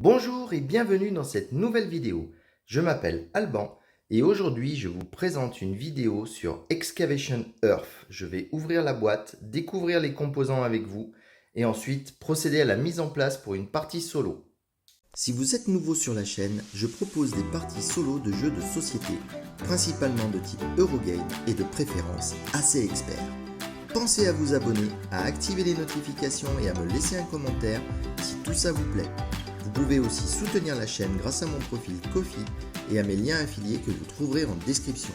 Bonjour et bienvenue dans cette nouvelle vidéo. Je m'appelle Alban et aujourd'hui je vous présente une vidéo sur Excavation Earth. Je vais ouvrir la boîte, découvrir les composants avec vous et ensuite procéder à la mise en place pour une partie solo. Si vous êtes nouveau sur la chaîne, je propose des parties solo de jeux de société, principalement de type Eurogame et de préférence assez expert. Pensez à vous abonner, à activer les notifications et à me laisser un commentaire si tout ça vous plaît. Vous pouvez aussi soutenir la chaîne grâce à mon profil Ko-fi et à mes liens affiliés que vous trouverez en description.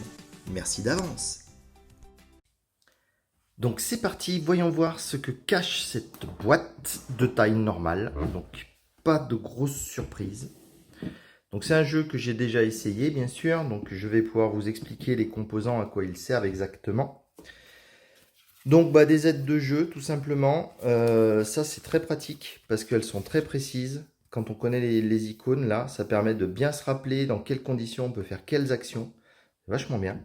Merci d'avance. Donc c'est parti, voyons voir ce que cache cette boîte de taille normale. Donc pas de grosses surprises. Donc c'est un jeu que j'ai déjà essayé bien sûr, donc je vais pouvoir vous expliquer les composants, à quoi ils servent exactement. Donc des aides de jeu tout simplement, ça c'est très pratique parce qu'elles sont très précises. Quand on connaît les icônes là, ça permet de bien se rappeler dans quelles conditions on peut faire quelles actions. C'est vachement bien.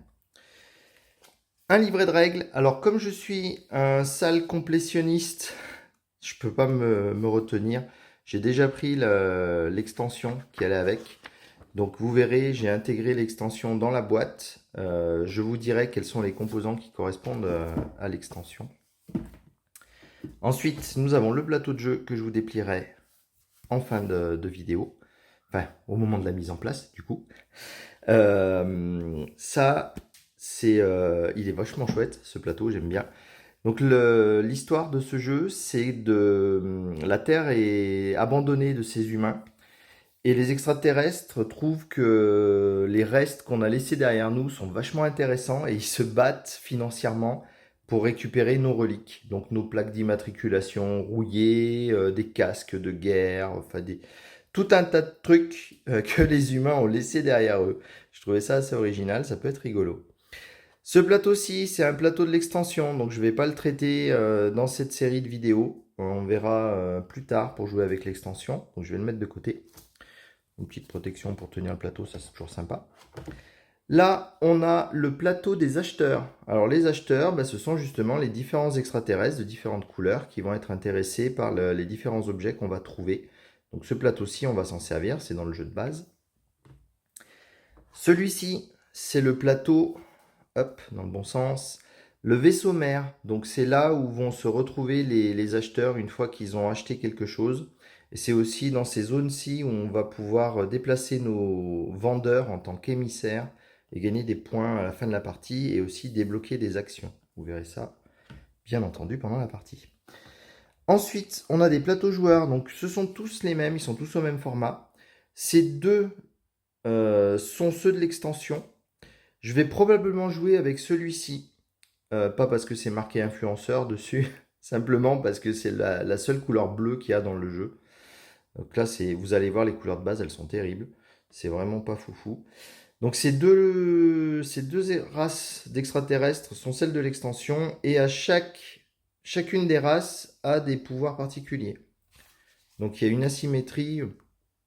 Un livret de règles. Alors comme je suis un sale complétionniste, je peux pas me retenir. J'ai déjà pris l'extension qui allait avec. Donc vous verrez, j'ai intégré l'extension dans la boîte. Je vous dirai quels sont les composants qui correspondent à l'extension. Ensuite, nous avons le plateau de jeu que je vous déplierai en fin de vidéo. Enfin, au moment de la mise en place, du coup. Ça, il est vachement chouette, ce plateau, j'aime bien. Donc l'histoire de ce jeu, c'est la Terre est abandonnée de ses humains. Et les extraterrestres trouvent que les restes qu'on a laissés derrière nous sont vachement intéressants et ils se battent financièrement pour récupérer nos reliques. Donc nos plaques d'immatriculation rouillées, des casques de guerre, enfin tout un tas de trucs que les humains ont laissés derrière eux. Je trouvais ça assez original, ça peut être rigolo. Ce plateau-ci, c'est un plateau de l'extension, donc je ne vais pas le traiter dans cette série de vidéos. On verra plus tard pour jouer avec l'extension, donc je vais le mettre de côté. Une petite protection pour tenir le plateau, ça c'est toujours sympa. Là, on a le plateau des acheteurs. Alors les acheteurs, ce sont justement les différents extraterrestres de différentes couleurs qui vont être intéressés par les différents objets qu'on va trouver. Donc ce plateau-ci, on va s'en servir, c'est dans le jeu de base. Celui-ci, c'est le plateau, hop, dans le bon sens, le vaisseau mère. Donc c'est là où vont se retrouver les acheteurs une fois qu'ils ont acheté quelque chose. Et c'est aussi dans ces zones-ci où on va pouvoir déplacer nos vendeurs en tant qu'émissaires et gagner des points à la fin de la partie et aussi débloquer des actions. Vous verrez ça, bien entendu, pendant la partie. Ensuite, on a des plateaux joueurs. Donc ce sont tous les mêmes, ils sont tous au même format. Ces deux sont ceux de l'extension. Je vais probablement jouer avec celui-ci. Pas parce que c'est marqué influenceur dessus, simplement parce que c'est la seule couleur bleue qu'il y a dans le jeu. Donc là, vous allez voir les couleurs de base, elles sont terribles. C'est vraiment pas foufou. Donc ces deux races d'extraterrestres sont celles de l'extension et chacune des races a des pouvoirs particuliers. Donc il y a une asymétrie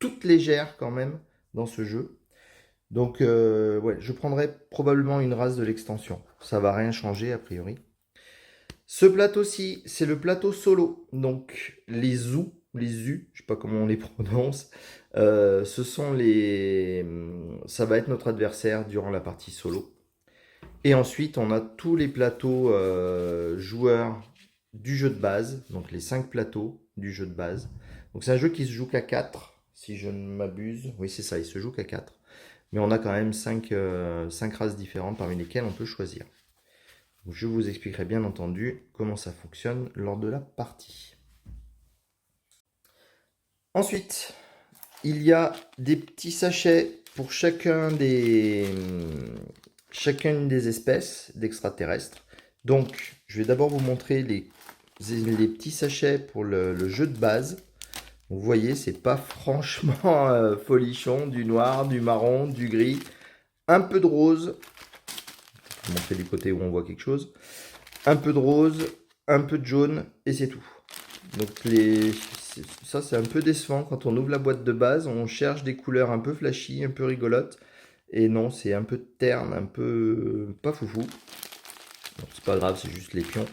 toute légère quand même dans ce jeu. Donc ouais, je prendrai probablement une race de l'extension. Ça va rien changer a priori. Ce plateau-ci, c'est le plateau solo. Donc les U, je sais pas comment on les prononce, ça va être notre adversaire durant la partie solo. Et ensuite, on a tous les plateaux joueurs du jeu de base, donc les 5 plateaux du jeu de base. Donc c'est un jeu qui se joue qu'à 4, si je ne m'abuse. Oui, c'est ça, il se joue qu'à 4. Mais on a quand même 5 races différentes parmi lesquelles on peut choisir. Donc, je vous expliquerai bien entendu comment ça fonctionne lors de la partie. Ensuite, il y a des petits sachets pour chacune des espèces d'extraterrestres. Donc, je vais d'abord vous montrer les petits sachets pour le jeu de base. Vous voyez, c'est pas franchement folichon, du noir, du marron, du gris, un peu de rose. Je vais montrer du côté où on voit quelque chose. Un peu de rose, un peu de jaune et c'est tout. Donc ça c'est un peu décevant quand on ouvre la boîte de base, on cherche des couleurs un peu flashy, un peu rigolotes. Et non, c'est un peu terne, un peu pas foufou. Bon, c'est pas grave, c'est juste les pions.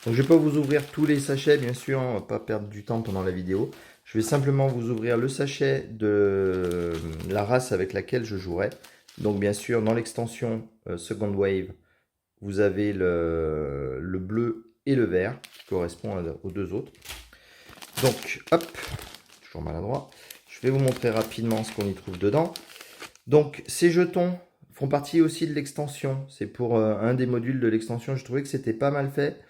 Donc je vais pas vous ouvrir tous les sachets, bien sûr, on va pas perdre du temps pendant la vidéo. Je vais simplement vous ouvrir le sachet de la race avec laquelle je jouerai. Donc bien sûr, dans l'extension Second Wave, vous avez le bleu et le vert qui correspondent aux deux autres. Donc hop, toujours maladroit. Je vais vous montrer rapidement ce qu'on y trouve dedans. Donc ces jetons font partie aussi de l'extension. C'est pour un des modules de l'extension. Je trouvais que c'était pas mal fait.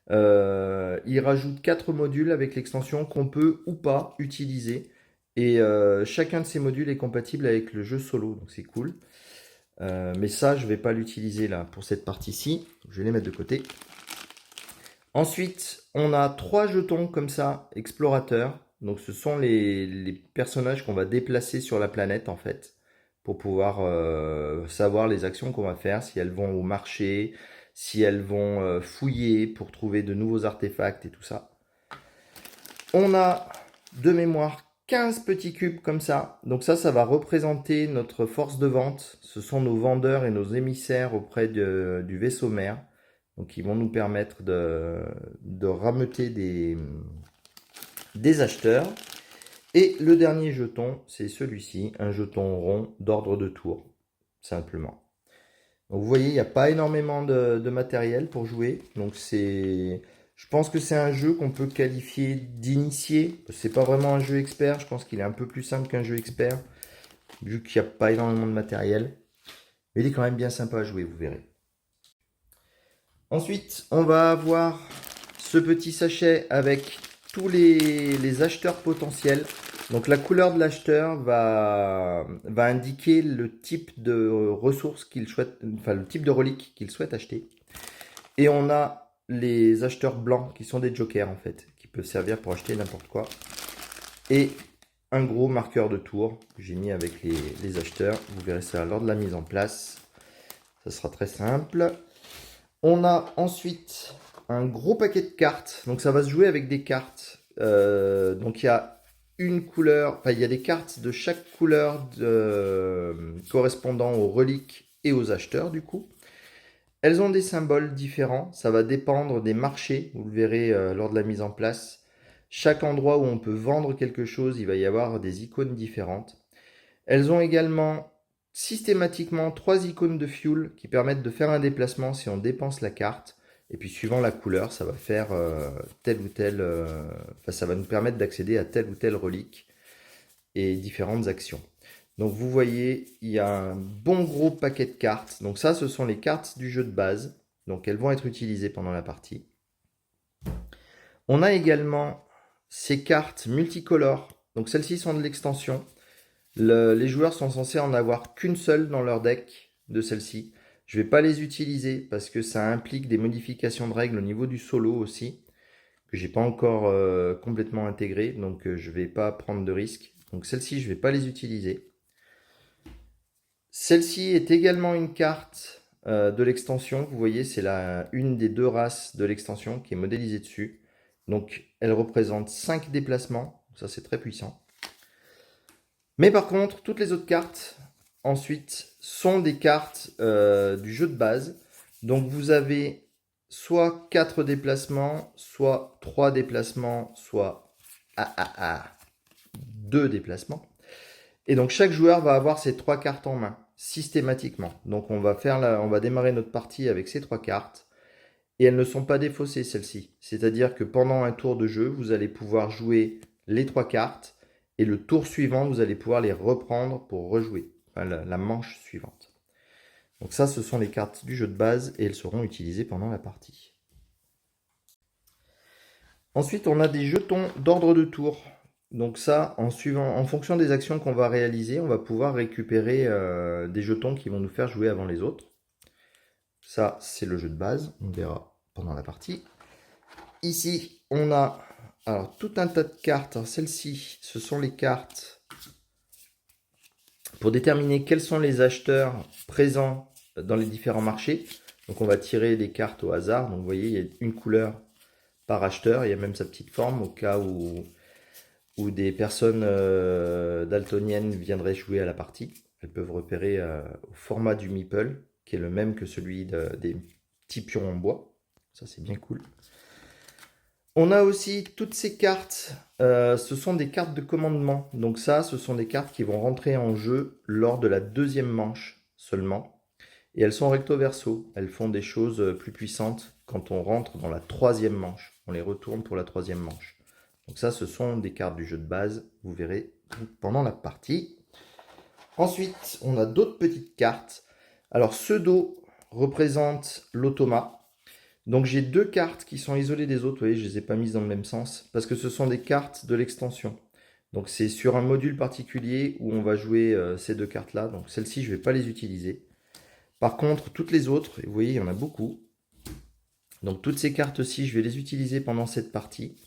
Il rajoute 4 modules avec l'extension qu'on peut ou pas utiliser. Et chacun de ces modules est compatible avec le jeu solo. Donc c'est cool. Mais ça, je ne vais pas l'utiliser là pour cette partie-ci. Je vais les mettre de côté. Ensuite, on a 3 jetons comme ça, explorateurs. Donc ce sont les personnages qu'on va déplacer sur la planète en fait. Pour pouvoir savoir les actions qu'on va faire, si elles vont au marché, si elles vont fouiller pour trouver de nouveaux artefacts et tout ça. On a de mémoire 15 petits cubes comme ça. Donc ça va représenter notre force de vente. Ce sont nos vendeurs et nos émissaires auprès du vaisseau mère. Donc ils vont nous permettre de rameuter des acheteurs. Et le dernier jeton, c'est celui-ci, un jeton rond d'ordre de tour, simplement. Donc vous voyez, il n'y a pas énormément de matériel pour jouer. Donc je pense que c'est un jeu qu'on peut qualifier d'initié. C'est pas vraiment un jeu expert, je pense qu'il est un peu plus simple qu'un jeu expert, vu qu'il n'y a pas énormément de matériel. Mais il est quand même bien sympa à jouer, vous verrez. Ensuite, on va avoir ce petit sachet avec tous les acheteurs potentiels. Donc la couleur de l'acheteur va indiquer le type de ressources qu'il souhaite, enfin le type de relique qu'il souhaite acheter. Et on a les acheteurs blancs qui sont des jokers en fait, qui peuvent servir pour acheter n'importe quoi. Et un gros marqueur de tour que j'ai mis avec les acheteurs. Vous verrez ça lors de la mise en place. Ça sera très simple. On a ensuite un gros paquet de cartes. Donc ça va se jouer avec des cartes. Donc il y a une couleur, enfin il y a des cartes de chaque couleur correspondant aux reliques et aux acheteurs du coup. Elles ont des symboles différents. Ça va dépendre des marchés. Vous le verrez lors de la mise en place. Chaque endroit où on peut vendre quelque chose, il va y avoir des icônes différentes. Elles ont également systématiquement 3 icônes de fuel qui permettent de faire un déplacement si on dépense la carte. Et puis suivant la couleur, ça va faire telle ou telle... enfin, ça va nous permettre d'accéder à telle ou telle relique et différentes actions. Donc vous voyez, il y a un bon gros paquet de cartes. Donc ça, ce sont les cartes du jeu de base. Donc elles vont être utilisées pendant la partie. On a également ces cartes multicolores. Donc celles-ci sont de l'extension. Les joueurs sont censés en avoir qu'une seule dans leur deck de celles-ci. Je ne vais pas les utiliser parce que ça implique des modifications de règles au niveau du solo aussi, que j'ai pas encore complètement intégré, donc je ne vais pas prendre de risques. Donc celle-ci, je ne vais pas les utiliser. Celle-ci est également une carte de l'extension. Vous voyez, c'est une des 2 races de l'extension qui est modélisée dessus. Donc elle représente 5 déplacements, ça c'est très puissant. Mais par contre, toutes les autres cartes, ensuite, sont des cartes du jeu de base. Donc vous avez soit 4 déplacements, soit 3 déplacements, soit 2 déplacements. Et donc chaque joueur va avoir ces 3 cartes en main, systématiquement. Donc on va démarrer notre partie avec ces 3 cartes. Et elles ne sont pas défaussées, celles-ci. C'est-à-dire que pendant un tour de jeu, vous allez pouvoir jouer les 3 cartes. Et le tour suivant, vous allez pouvoir les reprendre pour rejouer. Enfin, la manche suivante. Donc ça, ce sont les cartes du jeu de base et elles seront utilisées pendant la partie. Ensuite, on a des jetons d'ordre de tour. Donc ça, en fonction des actions qu'on va réaliser, on va pouvoir récupérer des jetons qui vont nous faire jouer avant les autres. Ça, c'est le jeu de base. On verra pendant la partie. Ici, on a alors, tout un tas de cartes. Celles-ci, ce sont les cartes pour déterminer quels sont les acheteurs présents dans les différents marchés. Donc on va tirer des cartes au hasard. Donc vous voyez, il y a une couleur par acheteur. Il y a même sa petite forme au cas où des personnes daltoniennes viendraient jouer à la partie. Elles peuvent repérer au format du meeple, qui est le même que celui des petits pions en bois. Ça, c'est bien cool. On a aussi toutes ces cartes, ce sont des cartes de commandement. Donc ça, ce sont des cartes qui vont rentrer en jeu lors de la deuxième manche seulement. Et elles sont recto verso. Elles font des choses plus puissantes quand on rentre dans la troisième manche. On les retourne pour la troisième manche. Donc ça, ce sont des cartes du jeu de base. Vous verrez pendant la partie. Ensuite, on a d'autres petites cartes. Alors, ce dos représente l'automa. Donc j'ai deux cartes qui sont isolées des autres, vous voyez, je ne les ai pas mises dans le même sens, parce que ce sont des cartes de l'extension. Donc c'est sur un module particulier où on va jouer ces deux cartes-là. Donc celles-ci, je ne vais pas les utiliser. Par contre, toutes les autres, vous voyez, il y en a beaucoup. Donc toutes ces cartes-ci, je vais les utiliser pendant cette partie.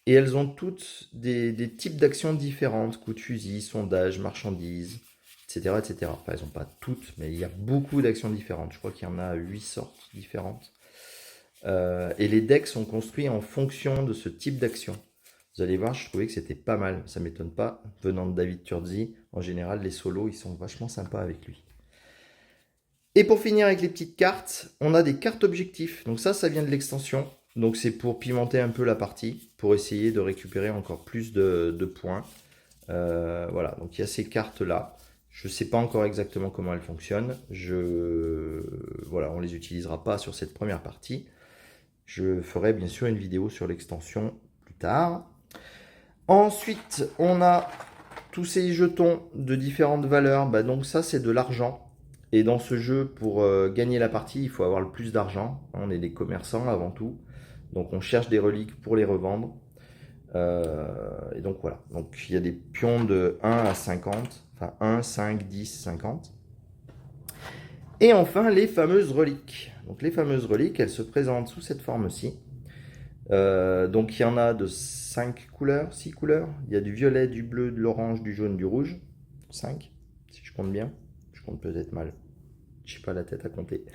Et elles ont toutes des types d'actions différentes. Coup de fusil, sondage, marchandises, etc. etc. Enfin, elles n'ont pas toutes, mais il y a beaucoup d'actions différentes. Je crois qu'il y en a 8 sortes différentes. Et les decks sont construits en fonction de ce type d'action. Vous allez voir, je trouvais que c'était pas mal. Ça m'étonne pas, venant de David Turzi. En général, les solos, ils sont vachement sympas avec lui. Et pour finir avec les petites cartes, on a des cartes objectifs. Donc ça vient de l'extension. Donc c'est pour pimenter un peu la partie, pour essayer de récupérer encore plus de points. Voilà, donc il y a ces cartes-là. Je ne sais pas encore exactement comment elles fonctionnent. Voilà, on ne les utilisera pas sur cette première partie. Je ferai bien sûr une vidéo sur l'extension plus tard. Ensuite, on a tous ces jetons de différentes valeurs. Donc ça, c'est de l'argent. Et dans ce jeu, pour gagner la partie, il faut avoir le plus d'argent. On est des commerçants avant tout. Donc on cherche des reliques pour les revendre. Et donc voilà. Donc il y a des pions de 1 à 50. Enfin 1, 5, 10, 50. Et enfin, les fameuses reliques. Donc les fameuses reliques, elles se présentent sous cette forme-ci. Donc il y en a de 5 couleurs, 6 couleurs. Il y a du violet, du bleu, de l'orange, du jaune, du rouge. 5, si je compte bien. Je compte peut-être mal. Je n'ai pas la tête à compter.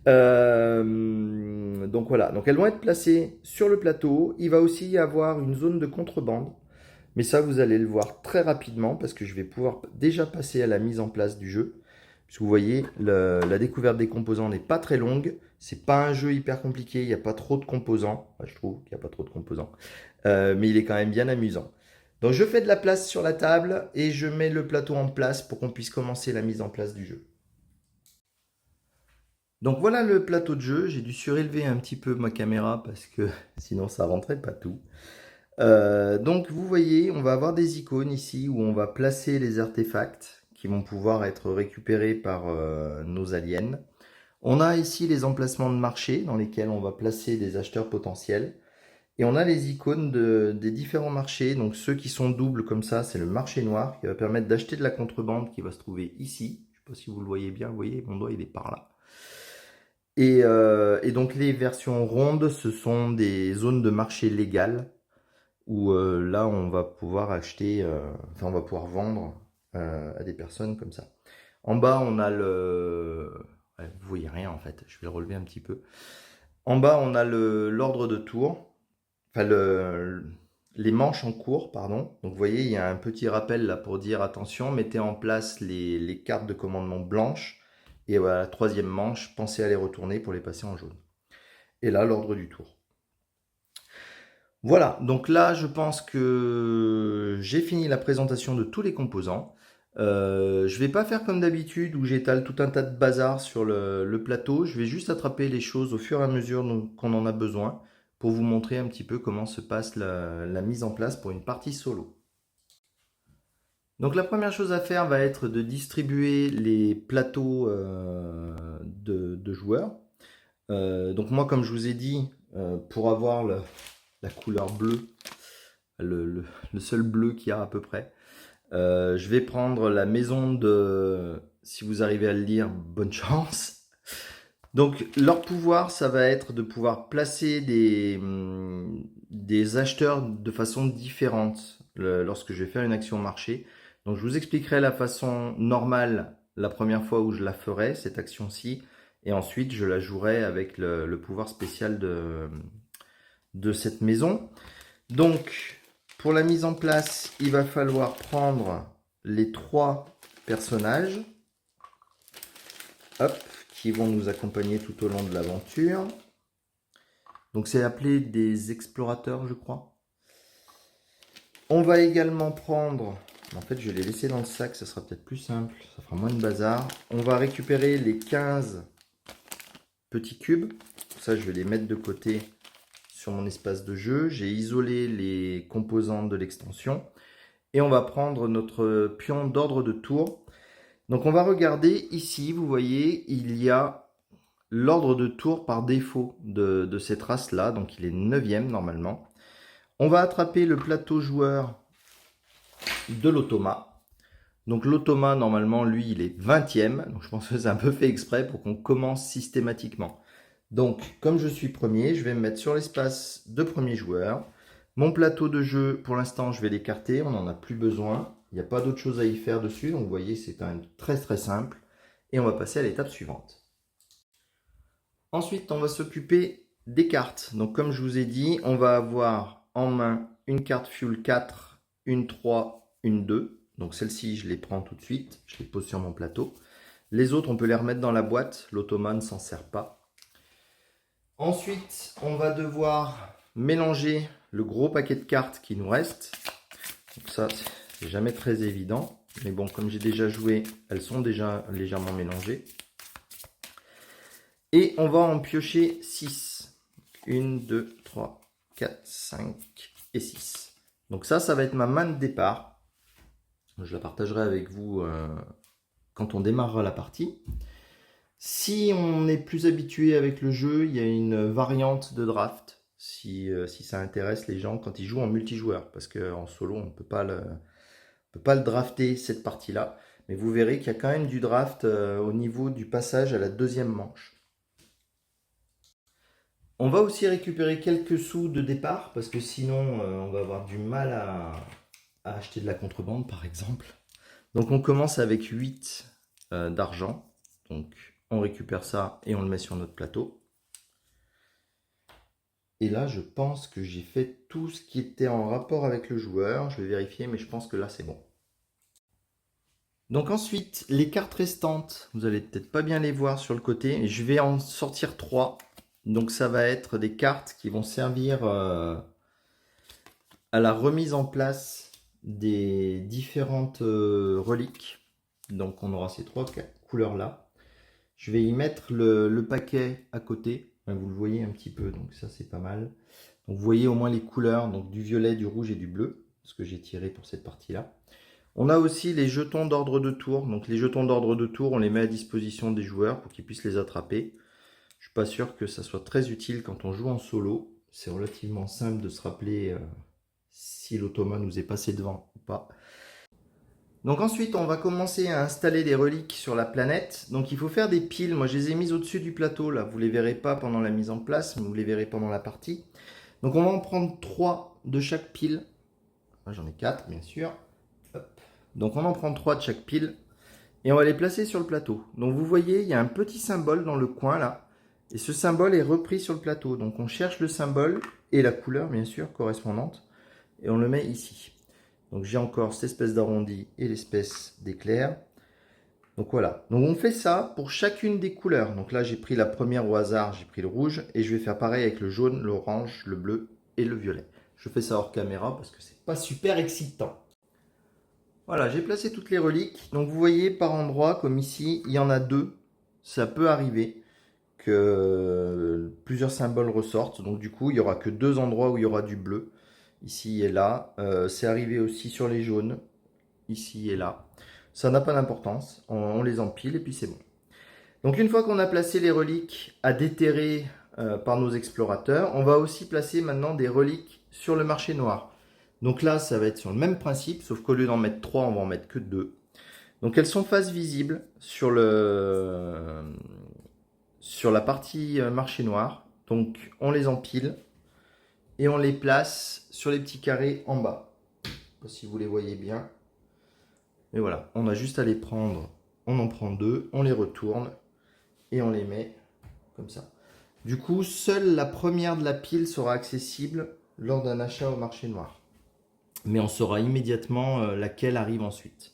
Donc voilà, donc elles vont être placées sur le plateau. Il va aussi y avoir une zone de contrebande. Mais ça, vous allez le voir très rapidement parce que je vais pouvoir déjà passer à la mise en place du jeu. Parce que vous voyez, la découverte des composants n'est pas très longue. C'est pas un jeu hyper compliqué, il n'y a pas trop de composants. Enfin, je trouve qu'il n'y a pas trop de composants. Mais il est quand même bien amusant. Donc je fais de la place sur la table et je mets le plateau en place pour qu'on puisse commencer la mise en place du jeu. Donc voilà le plateau de jeu. J'ai dû surélever un petit peu ma caméra parce que sinon ça rentrait pas tout. Donc vous voyez, on va avoir des icônes ici où on va placer les artefacts qui vont pouvoir être récupérés par nos aliens. On a ici les emplacements de marché dans lesquels on va placer des acheteurs potentiels. Et on a les icônes des différents marchés. Donc ceux qui sont doubles comme ça, c'est le marché noir qui va permettre d'acheter de la contrebande qui va se trouver ici. Je ne sais pas si vous le voyez bien, vous voyez, mon doigt il est par là. Et donc les versions rondes, ce sont des zones de marché légales où là on va pouvoir acheter, enfin on va pouvoir vendre à des personnes comme ça. En bas on a le... Ouais, vous voyez rien en fait, je vais le relever un petit peu. En bas on a l'ordre de tour, enfin les manches en cours, pardon. Donc vous voyez il y a un petit rappel là pour dire attention, mettez en place les cartes de commandement blanches. Et voilà, la troisième manche, pensez à les retourner pour les passer en jaune. Et là l'ordre du tour. Voilà, donc là je pense que j'ai fini la présentation de tous les composants. Je vais pas faire comme d'habitude où j'étale tout un tas de bazar sur le plateau. Je vais juste attraper les choses au fur et à mesure qu'on en a besoin pour vous montrer un petit peu comment se passe la mise en place pour une partie solo. Donc la première chose à faire va être de distribuer les plateaux de joueurs. Donc moi comme je vous ai dit, pour avoir la couleur bleue, le seul bleu qu'il y a à peu près. Je vais prendre la maison de, si vous arrivez à le lire, bonne chance. Donc leur pouvoir, ça va être de pouvoir placer des acheteurs de façon différente lorsque je vais faire une action marché. Donc je vous expliquerai la façon normale la première fois où je la ferai, cette action-ci. Et ensuite, je la jouerai avec le pouvoir spécial de cette maison. Donc, pour la mise en place, il va falloir prendre les 3 personnages, hop, qui vont nous accompagner tout au long de l'aventure. Donc c'est appelé des explorateurs, je crois. On va également prendre, en fait je vais les laisser dans le sac, ça sera peut-être plus simple, ça fera moins de bazar. On va récupérer les 15 petits cubes, ça je vais les mettre de côté sur mon espace de jeu. J'ai isolé les composantes de l'extension. Et on va prendre notre pion d'ordre de tour. Donc on va regarder ici, vous voyez, il y a l'ordre de tour par défaut de cette race-là. Donc il est 9e normalement. On va attraper le plateau joueur de l'automa. Donc l'automa, normalement, lui, il est 20e. Donc je pense que c'est un peu fait exprès pour qu'on commence systématiquement. Donc, comme je suis premier, je vais me mettre sur l'espace de premier joueur. Mon plateau de jeu, pour l'instant, je vais l'écarter. On n'en a plus besoin. Il n'y a pas d'autre chose à y faire dessus. Donc, vous voyez, c'est quand même très très simple. Et on va passer à l'étape suivante. Ensuite, on va s'occuper des cartes. Donc, comme je vous ai dit, on va avoir en main une carte Fuel 4, une 3, une 2. Donc, celle-ci, je les prends tout de suite. Je les pose sur mon plateau. Les autres, on peut les remettre dans la boîte. L'automa ne s'en sert pas. Ensuite, on va devoir mélanger le gros paquet de cartes qui nous reste. Donc ça, c'est jamais très évident. Mais bon, comme j'ai déjà joué, elles sont déjà légèrement mélangées. Et on va en piocher 6. 1, 2, 3, 4, 5 et 6. Donc ça va être ma main de départ. Je la partagerai avec vous quand on démarrera la partie. Si on est plus habitué avec le jeu, il y a une variante de draft, si ça intéresse les gens quand ils jouent en multijoueur, parce qu'en solo, on ne peut pas le drafter cette partie-là. Mais vous verrez qu'il y a quand même du draft au niveau du passage à la deuxième manche. On va aussi récupérer quelques sous de départ, parce que sinon, on va avoir du mal à acheter de la contrebande, par exemple. Donc on commence avec 8 d'argent. Donc on récupère ça et on le met sur notre plateau. Et là, je pense que j'ai fait tout ce qui était en rapport avec le joueur. Je vais vérifier, mais je pense que là, c'est bon. Donc ensuite, les cartes restantes, vous allez peut-être pas bien les voir sur le côté. Je vais en sortir 3. Donc ça va être des cartes qui vont servir à la remise en place des différentes reliques. Donc on aura ces 3 couleurs-là. Je vais y mettre le paquet à côté. Vous le voyez un petit peu, donc ça c'est pas mal. Donc vous voyez au moins les couleurs, donc du violet, du rouge et du bleu, ce que j'ai tiré pour cette partie-là. On a aussi les jetons d'ordre de tour. Donc les jetons d'ordre de tour, on les met à disposition des joueurs pour qu'ils puissent les attraper. Je suis pas sûr que ça soit très utile quand on joue en solo. C'est relativement simple de se rappeler si l'automa nous est passé devant ou pas. Donc ensuite, on va commencer à installer des reliques sur la planète. Donc il faut faire des piles. Moi, je les ai mises au-dessus du plateau. Là, vous ne les verrez pas pendant la mise en place, mais vous les verrez pendant la partie. Donc on va en prendre 3 de chaque pile. J'en ai 4, bien sûr. Hop. Donc on en prend 3 de chaque pile. Et on va les placer sur le plateau. Donc vous voyez, il y a un petit symbole dans le coin là. Et ce symbole est repris sur le plateau. Donc on cherche le symbole et la couleur, bien sûr, correspondante. Et on le met ici. Donc j'ai encore cette espèce d'arrondi et l'espèce d'éclair. Donc voilà. Donc on fait ça pour chacune des couleurs. Donc là j'ai pris la première au hasard, j'ai pris le rouge. Et je vais faire pareil avec le jaune, l'orange, le bleu et le violet. Je fais ça hors caméra parce que c'est pas super excitant. Voilà, j'ai placé toutes les reliques. Donc vous voyez par endroits, comme ici, il y en a 2. Ça peut arriver que plusieurs symboles ressortent. Donc du coup, il n'y aura que 2 endroits où il y aura du bleu. Ici et là. C'est arrivé aussi sur les jaunes. Ici et là. Ça n'a pas d'importance. On les empile et puis c'est bon. Donc une fois qu'on a placé les reliques à déterrer par nos explorateurs, on va aussi placer maintenant des reliques sur le marché noir. Donc là, ça va être sur le même principe, sauf qu'au lieu d'en mettre 3, on va en mettre que 2. Donc elles sont face visible sur la partie marché noir. Donc on les empile et on les place sur les petits carrés en bas. Je ne sais pas si vous les voyez bien. Et voilà, on a juste à les prendre. On en prend 2, on les retourne et on les met comme ça. Du coup, seule la première de la pile sera accessible lors d'un achat au marché noir. Mais on saura immédiatement laquelle arrive ensuite.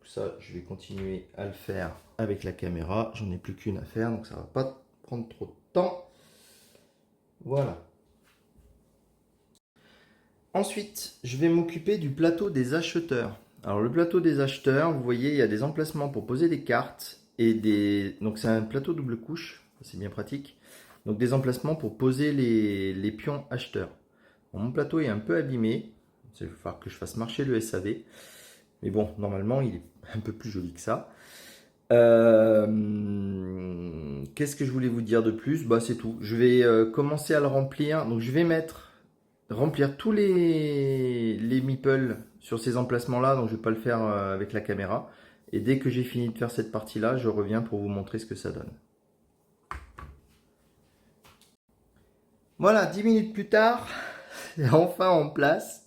Ça, je vais continuer à le faire avec la caméra. J'en ai plus qu'une à faire, donc ça va pas prendre trop de temps. Voilà. Ensuite, je vais m'occuper du plateau des acheteurs. Alors le plateau des acheteurs, vous voyez, il y a des emplacements pour poser des cartes et des... Donc c'est un plateau double couche, c'est bien pratique. Donc des emplacements pour poser les pions acheteurs. Bon, mon plateau est un peu abîmé, il va falloir que je fasse marcher le SAV. Mais bon, normalement, il est un peu plus joli que ça. Qu'est-ce que je voulais vous dire de plus? Bah, c'est tout. Je vais commencer à le remplir. Donc je vais remplir tous les meeples sur ces emplacements-là. Donc je ne vais pas le faire avec la caméra. Et dès que j'ai fini de faire cette partie-là, je reviens pour vous montrer ce que ça donne. Voilà, 10 minutes plus tard, c'est enfin en place.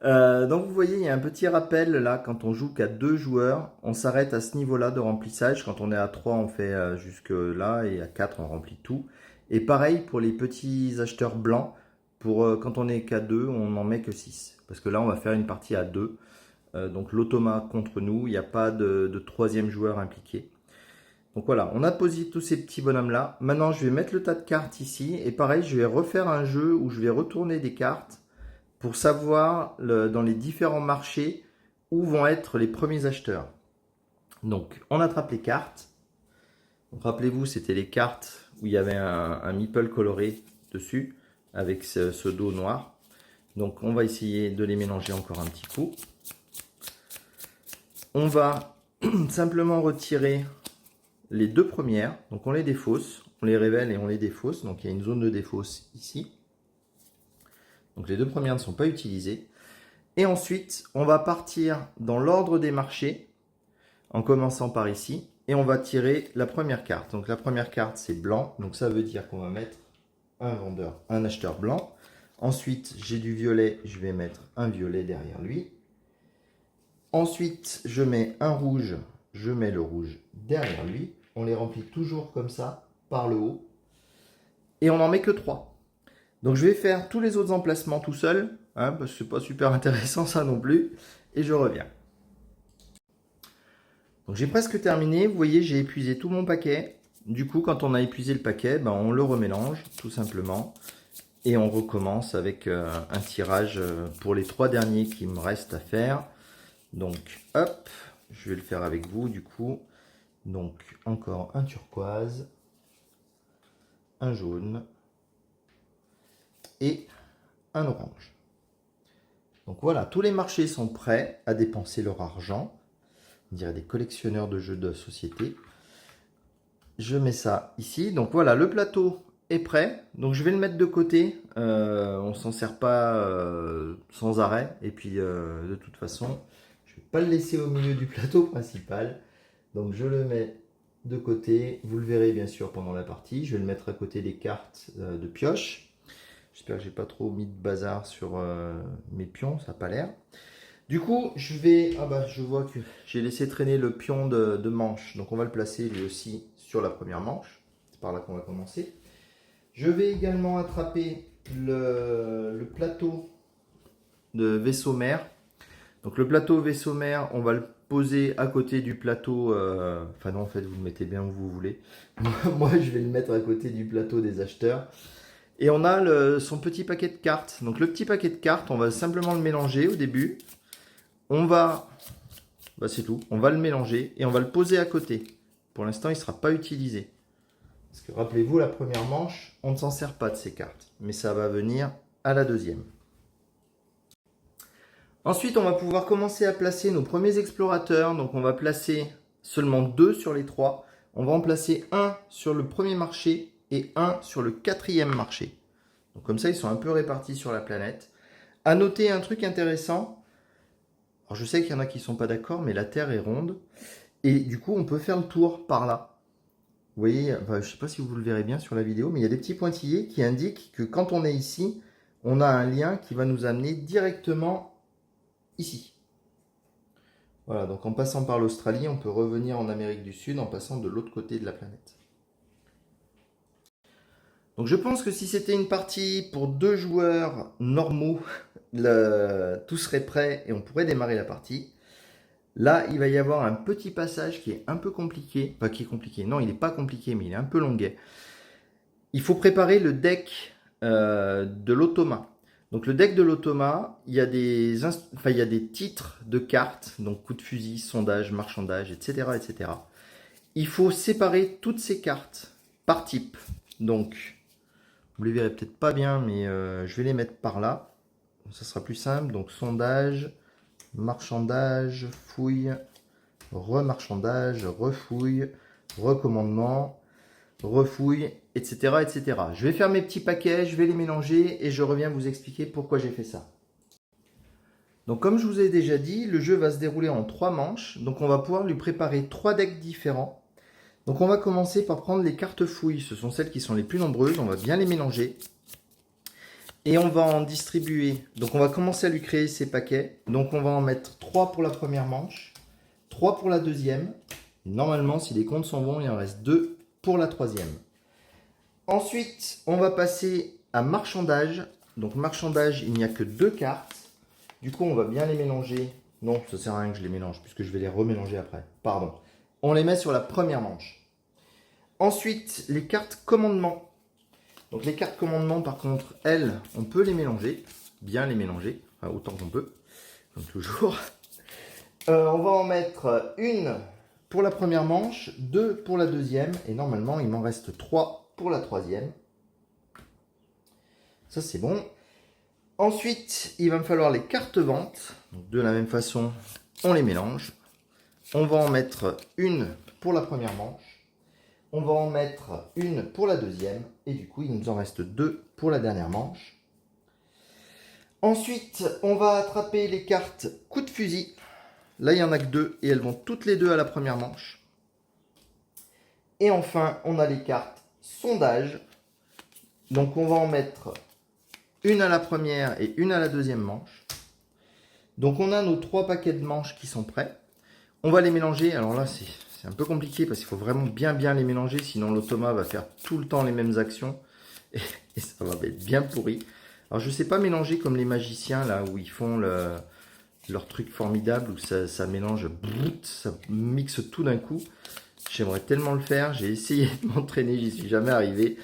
Donc vous voyez, il y a un petit rappel là, quand on joue qu'à 2 joueurs, on s'arrête à ce niveau-là de remplissage. Quand on est à 3, on fait jusque là, et à 4, on remplit tout. Et pareil pour les petits acheteurs blancs, quand on est qu'à 2, on n'en met que 6. Parce que là, on va faire une partie à 2. Donc l'automa contre nous, il n'y a pas de troisième joueur impliqué. Donc voilà, on a posé tous ces petits bonhommes-là. Maintenant, je vais mettre le tas de cartes ici. Et pareil, je vais refaire un jeu où je vais retourner des cartes pour savoir dans les différents marchés où vont être les premiers acheteurs. Donc, on attrape les cartes. Rappelez-vous, c'était les cartes où il y avait un meeple coloré dessus, avec ce dos noir. Donc, on va essayer de les mélanger encore un petit coup. On va simplement retirer les deux premières. Donc, on les défausse, on les révèle et on les défausse. Donc, il y a une zone de défausse ici. Donc les deux premières ne sont pas utilisées. Et ensuite, on va partir dans l'ordre des marchés, en commençant par ici, et on va tirer la première carte. Donc la première carte, c'est blanc, donc ça veut dire qu'on va mettre un acheteur blanc. Ensuite, j'ai du violet, je vais mettre un violet derrière lui. Ensuite, je mets un rouge, je mets le rouge derrière lui. On les remplit toujours comme ça, par le haut. Et on n'en met que 3. Donc je vais faire tous les autres emplacements tout seul, parce que c'est pas super intéressant ça non plus, et je reviens. Donc j'ai presque terminé, vous voyez j'ai épuisé tout mon paquet. Du coup quand on a épuisé le paquet, on le remélange tout simplement. Et on recommence avec un tirage pour les 3 derniers qui me restent à faire. Donc hop, je vais le faire avec vous du coup. Donc encore un turquoise, un jaune et un orange. Donc voilà, tous les marchés sont prêts à dépenser leur argent. On dirait des collectionneurs de jeux de société. Je mets ça ici. Donc voilà, le plateau est prêt. Donc je vais le mettre de côté. On ne s'en sert pas sans arrêt. Et puis de toute façon, je ne vais pas le laisser au milieu du plateau principal. Donc je le mets de côté. Vous le verrez bien sûr pendant la partie. Je vais le mettre à côté des cartes de pioche. J'espère que j'ai pas trop mis de bazar sur mes pions, ça n'a pas l'air. Du coup, je vais... Ah bah, je vois que j'ai laissé traîner le pion de manche. Donc on va le placer lui aussi sur la première manche. C'est par là qu'on va commencer. Je vais également attraper le plateau de vaisseau mère. Donc le plateau vaisseau mère, on va le poser à côté du plateau... Enfin non, en fait, vous le mettez bien où vous voulez. Moi, je vais le mettre à côté du plateau des acheteurs. Et on a son petit paquet de cartes. Donc le petit paquet de cartes, on va simplement le mélanger au début. On va, c'est tout, on va le mélanger et on va le poser à côté. Pour l'instant, il ne sera pas utilisé. Parce que rappelez-vous, la première manche, on ne s'en sert pas de ces cartes. Mais ça va venir à la deuxième. Ensuite, on va pouvoir commencer à placer nos premiers explorateurs. Donc on va placer seulement 2 sur les 3. On va en placer un sur le premier marché et un sur le 4e marché. Donc comme ça, ils sont un peu répartis sur la planète. À noter un truc intéressant. Alors je sais qu'il y en a qui ne sont pas d'accord, mais la Terre est ronde. Et du coup, on peut faire le tour par là. Vous voyez, enfin, je ne sais pas si vous le verrez bien sur la vidéo, mais il y a des petits pointillés qui indiquent que quand on est ici, on a un lien qui va nous amener directement ici. Voilà, donc en passant par l'Australie, on peut revenir en Amérique du Sud en passant de l'autre côté de la planète. Donc je pense que si c'était une partie pour 2 joueurs normaux, tout serait prêt et on pourrait démarrer la partie. Là, il va y avoir un petit passage qui est un peu compliqué. Enfin, qui est compliqué. Non, il n'est pas compliqué, mais il est un peu longuet. Il faut préparer le deck de l'automa. Donc le deck de l'automa, il y a il y a des titres de cartes, donc coup de fusil, sondage, marchandage, etc., etc. Il faut séparer toutes ces cartes par type. Donc, vous les verrez peut-être pas bien, mais je vais les mettre par là. Ça sera plus simple. Donc sondage, marchandage, fouille, remarchandage, refouille, recommandement, refouille, etc., etc. Je vais faire mes petits paquets, je vais les mélanger et je reviens vous expliquer pourquoi j'ai fait ça. Donc comme je vous ai déjà dit, le jeu va se dérouler en 3 manches. Donc on va pouvoir lui préparer 3 decks différents. Donc on va commencer par prendre les cartes fouilles. Ce sont celles qui sont les plus nombreuses. On va bien les mélanger. Et on va en distribuer. Donc on va commencer à lui créer ses paquets. Donc on va en mettre 3 pour la première manche, 3 pour la deuxième. Normalement, si les comptes sont bons, il en reste 2 pour la troisième. Ensuite, on va passer à marchandage. Donc marchandage, il n'y a que 2 cartes. Du coup, on va bien les mélanger. Non, ça sert à rien que je les mélange, puisque je vais les remélanger après. Pardon. On les met sur la première manche. Ensuite, les cartes commandement. Donc les cartes commandement, par contre, elles, on peut les mélanger. Bien les mélanger, enfin, autant qu'on peut, comme toujours. On va en mettre une pour la première manche, 2 pour la deuxième, et normalement, il m'en reste 3 pour la troisième. Ça, c'est bon. Ensuite, il va me falloir les cartes vente. Donc, de la même façon, on les mélange. On va en mettre une pour la première manche. On va en mettre une pour la deuxième. Et du coup, il nous en reste 2 pour la dernière manche. Ensuite, on va attraper les cartes coup de fusil. Là, il n'y en a que 2 et elles vont toutes les 2 à la première manche. Et enfin, on a les cartes sondage. Donc, on va en mettre une à la première et une à la deuxième manche. Donc, on a nos 3 paquets de manches qui sont prêts. On va les mélanger. Alors là, c'est un peu compliqué parce qu'il faut vraiment bien les mélanger. Sinon, l'automa va faire tout le temps les mêmes actions. Et ça va être bien pourri. Alors, je ne sais pas mélanger comme les magiciens, là, où ils font leur truc formidable, où ça mélange, ça mixe tout d'un coup. J'aimerais tellement le faire. J'ai essayé de m'entraîner, j'y suis jamais arrivé.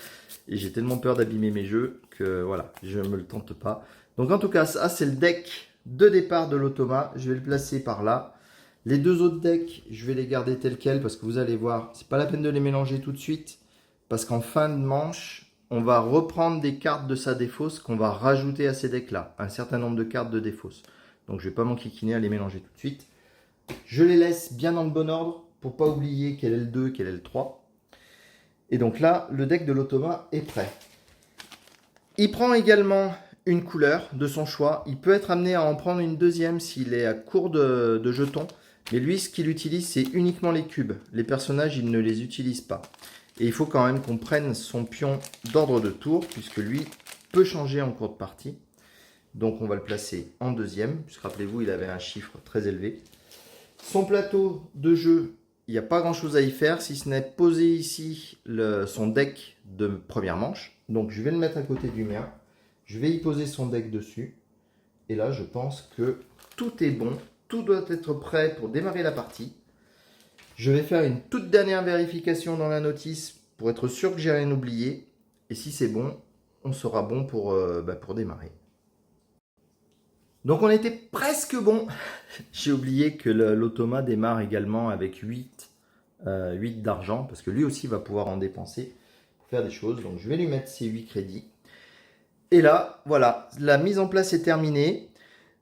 Et j'ai tellement peur d'abîmer mes jeux que voilà, je ne me le tente pas. Donc en tout cas, ça c'est le deck de départ de l'automa. Je vais le placer par là. Les 2 autres decks, je vais les garder tels quels parce que vous allez voir, c'est pas la peine de les mélanger tout de suite. Parce qu'en fin de manche, on va reprendre des cartes de sa défausse qu'on va rajouter à ces decks-là. Un certain nombre de cartes de défausse. Donc je ne vais pas m'enquiquiner à les mélanger tout de suite. Je les laisse bien dans le bon ordre pour pas oublier quel est le 2, quel est le 3. Et donc là, le deck de l'automa est prêt. Il prend également une couleur de son choix. Il peut être amené à en prendre une deuxième s'il est à court de jetons. Mais lui, ce qu'il utilise, c'est uniquement les cubes. Les personnages, il ne les utilise pas. Et il faut quand même qu'on prenne son pion d'ordre de tour, puisque lui peut changer en cours de partie. Donc on va le placer en deuxième, puisque rappelez-vous, il avait un chiffre très élevé. Son plateau de jeu, il n'y a pas grand chose à y faire, si ce n'est poser ici son deck de première manche. Donc je vais le mettre à côté du mien. Je vais y poser son deck dessus. Et là, je pense que tout est bon. Tout doit être prêt pour démarrer la partie. Je vais faire une toute dernière vérification dans la notice pour être sûr que j'ai rien oublié. Et si c'est bon, on sera bon pour démarrer. Donc on était presque bon. J'ai oublié que l'automa démarre également avec 8 d'argent, parce que lui aussi va pouvoir en dépenser pour faire des choses. Donc je vais lui mettre ses 8 crédits. Et là, voilà, la mise en place est terminée.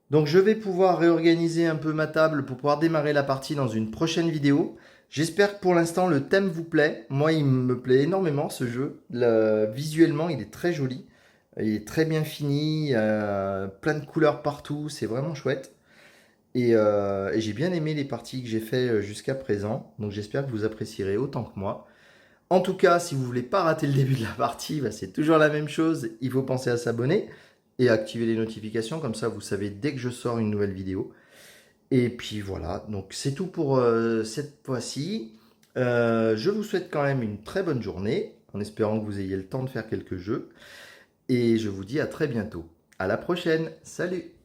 Donc je vais pouvoir réorganiser un peu ma table pour pouvoir démarrer la partie dans une prochaine vidéo. J'espère que pour l'instant le thème vous plaît. Moi il me plaît énormément ce jeu. Visuellement il est très joli. Il est très bien fini. Plein de couleurs partout. C'est vraiment chouette. Et j'ai bien aimé les parties que j'ai fait jusqu'à présent. Donc j'espère que vous apprécierez autant que moi. En tout cas, si vous voulez pas rater le début de la partie, c'est toujours la même chose. Il faut penser à s'abonner et activer les notifications. Comme ça, vous savez dès que je sors une nouvelle vidéo. Et puis voilà, donc c'est tout pour cette fois-ci. Je vous souhaite quand même une très bonne journée, en espérant que vous ayez le temps de faire quelques jeux. Et je vous dis à très bientôt. À la prochaine, salut!